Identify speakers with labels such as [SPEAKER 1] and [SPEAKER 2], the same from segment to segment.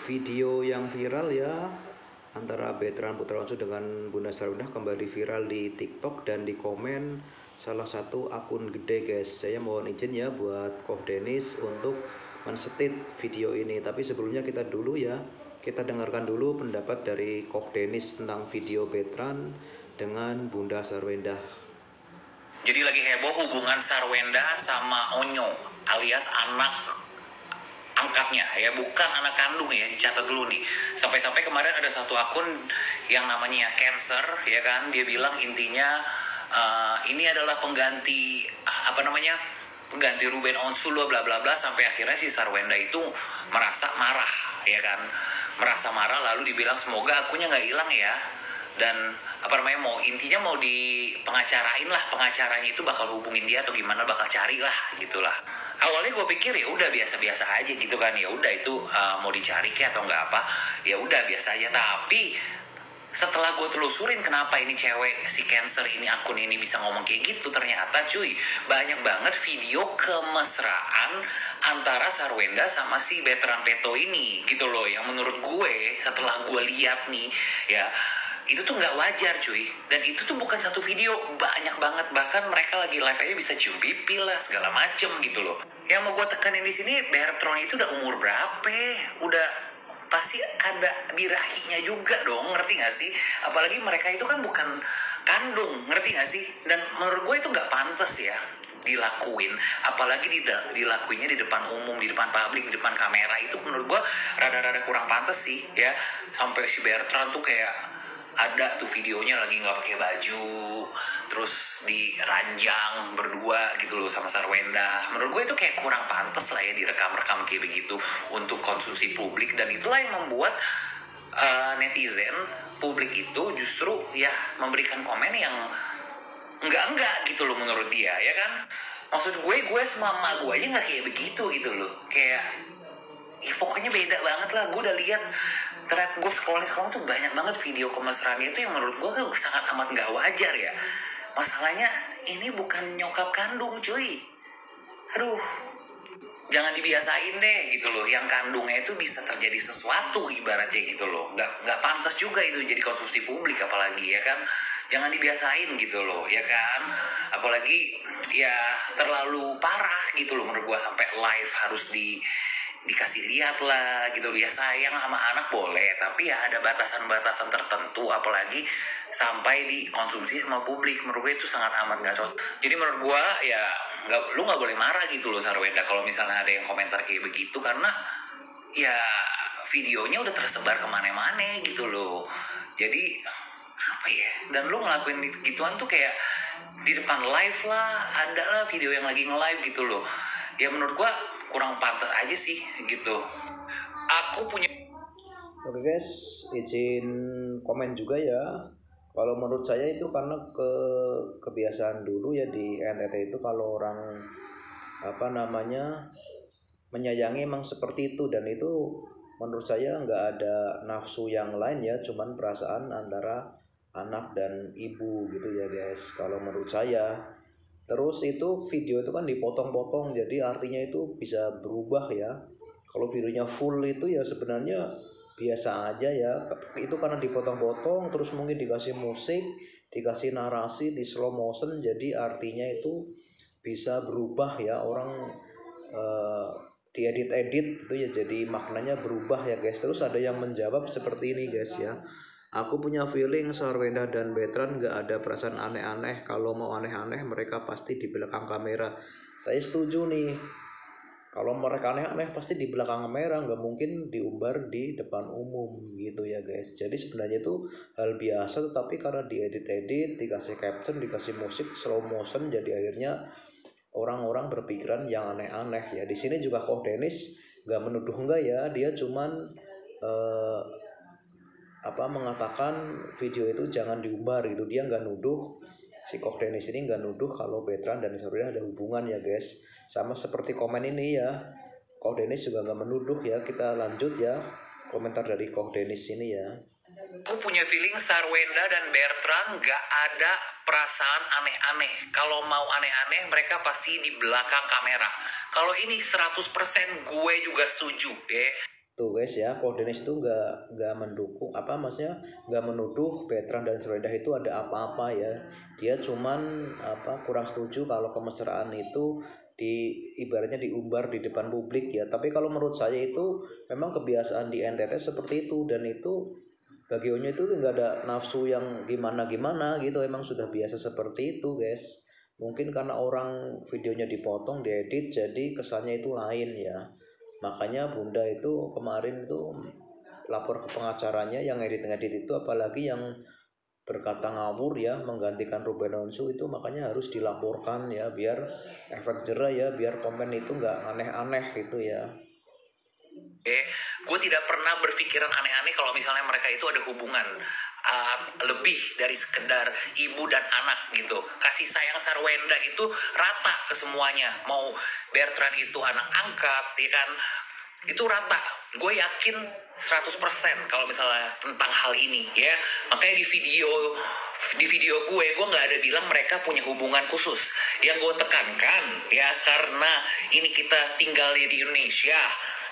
[SPEAKER 1] Video yang viral ya antara Betran Putrawansu dengan Bunda Sarwindah kembali viral di TikTok dan di komen salah satu akun gede guys. Saya mohon izin ya buat Koh Denis untuk mensetit video ini. Tapi sebelumnya kita dengarkan dulu pendapat dari Koh Denis tentang video Betran dengan Bunda Sarwindah.
[SPEAKER 2] Jadi lagi heboh hubungan Sarwenda sama Onyo alias anak angkatnya ya, bukan anak kandung ya, dicatat dulu nih. Sampai-sampai kemarin ada satu akun yang namanya Cancer ya kan, dia bilang intinya ini adalah pengganti pengganti Ruben Onsulo bla bla bla, sampai akhirnya si Sarwenda itu merasa marah ya kan, merasa marah lalu dibilang semoga akunya nggak hilang ya, dan intinya mau di pengacarain lah, pengacaranya itu bakal hubungin dia atau gimana, bakal cari lah gitulah. Awalnya gue pikir ya udah biasa-biasa aja gitu kan, ya udah itu mau dicari kayak atau nggak apa, ya udah biasa aja. Tapi setelah gue telusurin kenapa ini cewek si Cancer ini, akun ini bisa ngomong kayak gitu, ternyata cuy banyak banget video kemesraan antara Sarwenda sama si Betran Peto ini gitu loh, yang menurut gue setelah gue lihat nih ya, itu tuh nggak wajar cuy. Dan itu tuh bukan satu video, banyak banget, bahkan mereka lagi live aja bisa cium pipi lah segala macem gitu loh. Yang mau gue tekanin di sini, Bertron itu udah umur berapa? Udah pasti ada birahinya juga dong, ngerti gak sih? Apalagi mereka itu kan bukan kandung, ngerti gak sih? Dan menurut gue itu nggak pantas ya dilakuin, apalagi dilakuinnya di depan umum, di depan publik, di depan kamera. Itu menurut gue rada-rada kurang pantas sih ya. Sampai si Bertrand tuh kayak ada tuh videonya lagi nggak pakai baju, terus diranjang berdua gitu loh sama Sarwenda. Menurut gue itu kayak kurang pantas lah ya direkam-rekam kayak begitu untuk konsumsi publik, dan itulah yang membuat netizen publik itu justru ya memberikan komen yang enggak gitu loh menurut dia ya kan. Maksud gue sama emak gue aja nggak kayak begitu gitu loh, kayak ya pokoknya beda banget lah. Gue udah lihat ternyata, gue scrolling tuh banyak banget video kemesraan itu yang menurut gue tuh sangat amat nggak wajar ya. Masalahnya ini bukan nyokap kandung cuy, aduh jangan dibiasain deh gitu loh, yang kandungnya itu bisa terjadi sesuatu ibaratnya gitu loh. Nggak pantas juga itu jadi konsumsi publik, apalagi ya kan, jangan dibiasain gitu loh ya kan. Apalagi ya terlalu parah gitu loh menurut gue, sampai live harus dikasih lihat lah gitu. Ya sayang sama anak boleh, tapi ya ada batasan-batasan tertentu, apalagi sampai dikonsumsi sama publik. Menurut gue itu sangat amat nggak cocok. Jadi menurut gue ya lu nggak boleh marah gitu loh Sarwenda kalau misalnya ada yang komentar kayak begitu, karena ya videonya udah tersebar kemana-mana gitu loh. Jadi apa ya, dan lu ngelakuin gituan tuh kayak di depan live lah, ada lah video yang lagi nge-live gitu loh. Ya menurut gua kurang pantas aja sih gitu. Aku punya
[SPEAKER 1] Oke guys, izin komen juga ya. Kalau menurut saya itu karena kebiasaan dulu ya di NTT itu, kalau orang menyayangi emang seperti itu, dan itu menurut saya nggak ada nafsu yang lain ya, cuman perasaan antara anak dan ibu gitu ya guys, kalau menurut saya. Terus itu video itu kan dipotong-potong, jadi artinya itu bisa berubah ya. Kalau videonya full itu ya sebenarnya biasa aja ya, itu karena dipotong-potong terus mungkin dikasih musik, dikasih narasi di slow motion, jadi artinya itu bisa berubah ya. Orang diedit-edit itu ya, jadi maknanya berubah ya guys. Terus ada yang menjawab seperti ini guys ya, aku punya feeling Sarwenda dan Betran gak ada perasaan aneh-aneh. Kalau mau aneh-aneh mereka pasti di belakang kamera. Saya setuju nih, kalau mereka aneh-aneh pasti di belakang kamera, nggak mungkin diumbar di depan umum gitu ya guys. Jadi sebenarnya itu hal biasa, tetapi karena diedit-edit, dikasih caption, dikasih musik slow motion, jadi akhirnya orang-orang berpikiran yang aneh-aneh ya. Di sini juga Koh Denis nggak menuduh enggak ya, dia cuman mengatakan video itu jangan diumbar gitu. Dia nggak nuduh, si Koh Denis ini nggak nuduh kalau Betran dan Sarwindah ada hubungan ya guys. Sama seperti komen ini ya, Koh Denis juga nggak menuduh ya. Kita lanjut ya komentar dari Koh Denis ini ya.
[SPEAKER 2] Aku punya feeling Sarwenda dan Bertrand gak ada perasaan aneh-aneh. Kalau mau aneh-aneh mereka pasti di belakang kamera. Kalau ini 100% gue juga setuju deh.
[SPEAKER 1] Tuh guys ya, Paul Dennis itu nggak mendukung apa maksudnya nggak menuduh Bertrand dan Sarwenda itu ada apa-apa ya. Dia cuman apa kurang setuju kalau kemesraan itu ibaratnya diumbar di depan publik ya. Tapi kalau menurut saya itu memang kebiasaan di NTT seperti itu, dan itu bagi Onyo itu nggak ada nafsu yang gimana-gimana gitu, emang sudah biasa seperti itu guys. Mungkin karena orang videonya dipotong, diedit, jadi kesannya itu lain ya. Makanya Bunda itu kemarin itu lapor ke pengacaranya yang ngedit-ngedit itu, apalagi yang berkata ngawur ya menggantikan Ruben Onsu itu, makanya harus dilaporkan ya biar efek jerah ya, biar komen itu nggak aneh-aneh gitu ya.
[SPEAKER 2] Gue tidak pernah berpikiran aneh-aneh kalau misalnya mereka itu ada hubungan lebih dari sekedar ibu dan anak gitu. Kasih sayang Sarwenda itu rata ke semuanya. Mau Bertrand itu anak angkat, ya kan? Itu rata. Gue yakin 100% kalau misalnya tentang hal ini ya. Makanya di video gue nggak ada bilang mereka punya hubungan khusus. Yang gue tekankan ya, karena ini kita tinggal di Indonesia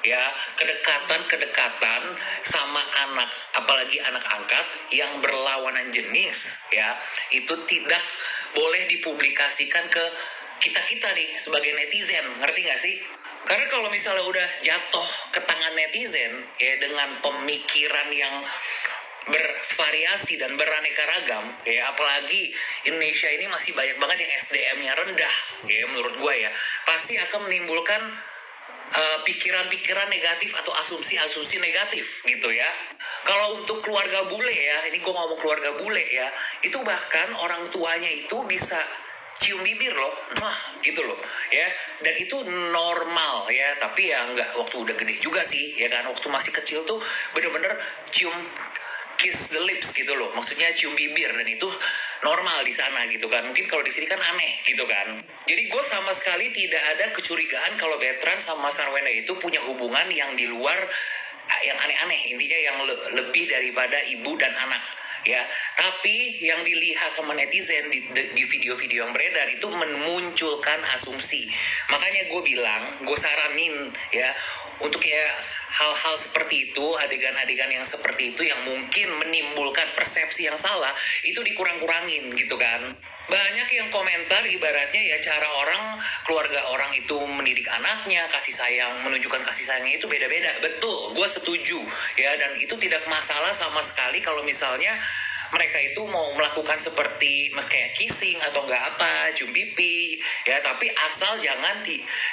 [SPEAKER 2] ya, kedekatan sama anak, apalagi anak angkat yang berlawanan jenis ya, itu tidak boleh dipublikasikan ke kita nih sebagai netizen, ngerti gak sih? Karena kalau misalnya udah jatuh ke tangan netizen ya, dengan pemikiran yang bervariasi dan beraneka ragam ya, apalagi Indonesia ini masih banyak banget yang SDM-nya rendah ya, menurut gue ya, pasti akan menimbulkan pikiran-pikiran negatif atau asumsi-asumsi negatif gitu ya. Kalau untuk keluarga bule ya, ini gue ngomong keluarga bule ya, itu bahkan orang tuanya itu bisa cium bibir loh, gitu loh ya, dan itu normal ya. Tapi ya nggak waktu udah gede juga sih ya kan, waktu masih kecil tuh bener-bener cium, kiss the lips gitu loh, maksudnya cium bibir, dan itu normal di sana gitu kan. Mungkin kalau di sini kan aneh gitu kan. Jadi gue sama sekali tidak ada kecurigaan kalau Bertrand sama Sarwenda itu punya hubungan yang di luar yang aneh-aneh, intinya yang lebih daripada ibu dan anak ya. Tapi yang dilihat sama netizen di video-video yang beredar itu memunculkan asumsi. Makanya gue bilang, gue saranin ya, untuk ya hal-hal seperti itu, adegan-adegan yang seperti itu yang mungkin menimbulkan persepsi yang salah, itu dikurang-kurangin gitu kan. Banyak yang komentar ibaratnya ya, cara keluarga orang itu mendidik anaknya, kasih sayang, menunjukkan kasih sayangnya itu beda-beda. Betul, gue setuju ya, dan itu tidak masalah sama sekali kalau misalnya mereka itu mau melakukan seperti kayak kissing atau enggak apa, cium pipi ya, tapi asal jangan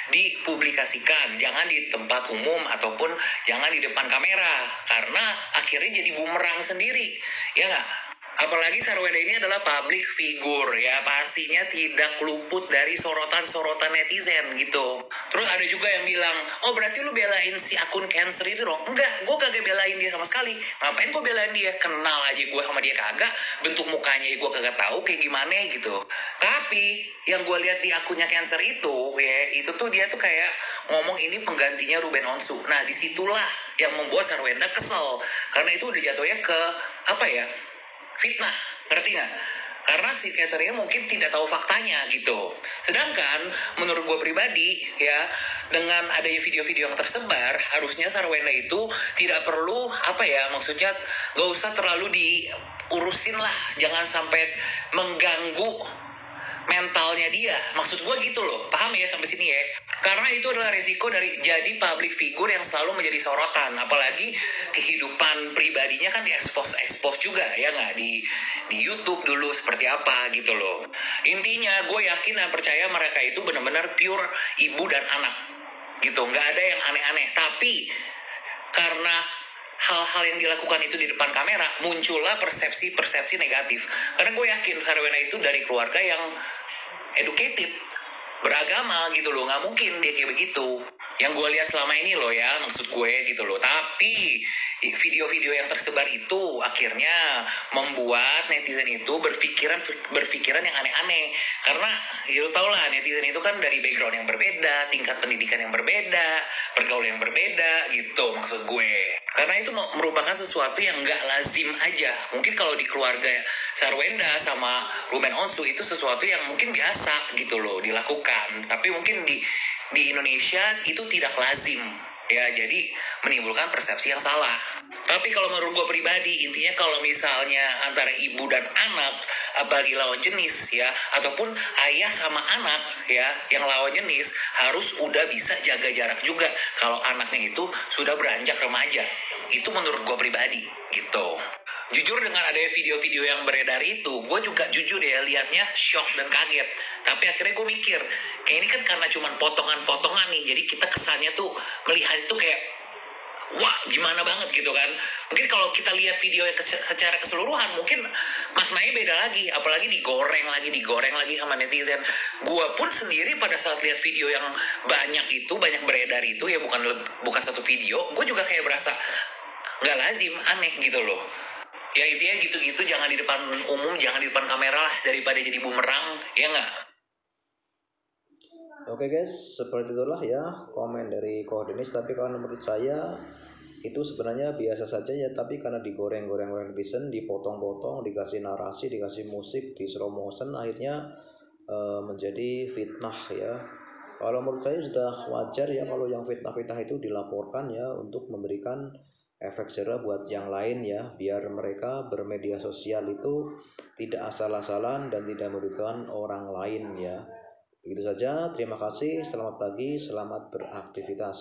[SPEAKER 2] dipublikasikan, jangan di tempat umum ataupun jangan di depan kamera, karena akhirnya jadi bumerang sendiri ya nggak. Apalagi Sarwenda ini adalah public figure ya, pastinya tidak luput dari sorotan-sorotan netizen gitu. Terus ada juga yang bilang, oh berarti lu belain si akun cancer itu dong? Enggak, gue kagak belain dia sama sekali. Ngapain gue belain dia? Kenal aja gue sama dia kagak, bentuk mukanya gue kagak tahu kayak gimana gitu. Tapi yang gue lihat di akunnya cancer itu ya, itu tuh dia tuh kayak ngomong ini penggantinya Ruben Onsu. Nah disitulah yang membuat Sarwenda kesel, karena itu udah jatuhnya ke apa ya, fitnah, ngerti gak? Karena si cancer ini mungkin tidak tahu faktanya gitu. Sedangkan menurut gue pribadi ya, dengan adanya video-video yang tersebar, harusnya Sarwenda itu tidak perlu apa ya, maksudnya gak usah terlalu diurusin lah, jangan sampai mengganggu mentalnya dia. Maksud gue gitu loh, paham ya sampai sini ya? Karena itu adalah resiko dari jadi public figure yang selalu menjadi sorotan, apalagi kehidupan pribadinya kan diekspos juga ya nggak, di YouTube dulu seperti apa gitu loh. Intinya gue yakin dan percaya mereka itu benar-benar pure ibu dan anak gitu, nggak ada yang aneh-aneh. Tapi karena hal-hal yang dilakukan itu di depan kamera, muncullah persepsi negatif. Karena gue yakin Sarwenda itu dari keluarga yang educated, beragama gitu loh, nggak mungkin dia kayak begitu. Yang gue lihat selama ini loh ya, maksud gue gitu loh. Tapi video-video yang tersebar itu akhirnya membuat netizen itu berpikiran yang aneh-aneh. Karena ya lo tau lah, netizen itu kan dari background yang berbeda, tingkat pendidikan yang berbeda, pergaulan yang berbeda gitu maksud gue. Karena itu merupakan sesuatu yang gak lazim aja. Mungkin kalau di keluarga Sarwenda sama Ruben Onsu itu sesuatu yang mungkin biasa gitu loh dilakukan. Tapi mungkin di Indonesia itu tidak lazim Ya, jadi menimbulkan persepsi yang salah. Tapi kalau menurut gue pribadi, intinya kalau misalnya antara ibu dan anak, apalagi lawan jenis ya, ataupun ayah sama anak ya, yang lawan jenis, harus udah bisa jaga jarak juga kalau anaknya itu sudah beranjak remaja. Itu menurut gue pribadi, gitu. Jujur dengan adanya video-video yang beredar itu, gue juga jujur ya liatnya shock dan kaget. Tapi akhirnya gue mikir, kayak ini kan karena cuma potongan-potongan nih, jadi kita kesannya tuh melihat itu kayak wah gimana banget gitu kan. Mungkin kalau kita lihat video secara keseluruhan mungkin maknanya beda lagi, apalagi digoreng lagi sama netizen. Gua pun sendiri pada saat lihat video yang banyak beredar itu ya, bukan satu video, gue juga kayak berasa nggak lazim, aneh gitu loh. Ya intinya gitu-gitu, jangan di depan umum, jangan di depan kamera lah, daripada jadi bumerang, ya nggak?
[SPEAKER 1] Oke guys, seperti itulah ya komen dari Kodenis. Tapi kalau menurut saya itu sebenarnya biasa saja ya, tapi karena digoreng-goreng oleh netizen, dipotong-potong, dikasih narasi, dikasih musik, di slow motion, akhirnya menjadi fitnah ya. Kalau menurut saya sudah wajar ya kalau yang fitnah-fitnah itu dilaporkan ya, untuk memberikan efek jerah buat yang lain ya, biar mereka bermedia sosial itu tidak asal-asalan dan tidak merugikan orang lain ya. Begitu saja, terima kasih, selamat pagi, selamat beraktivitas.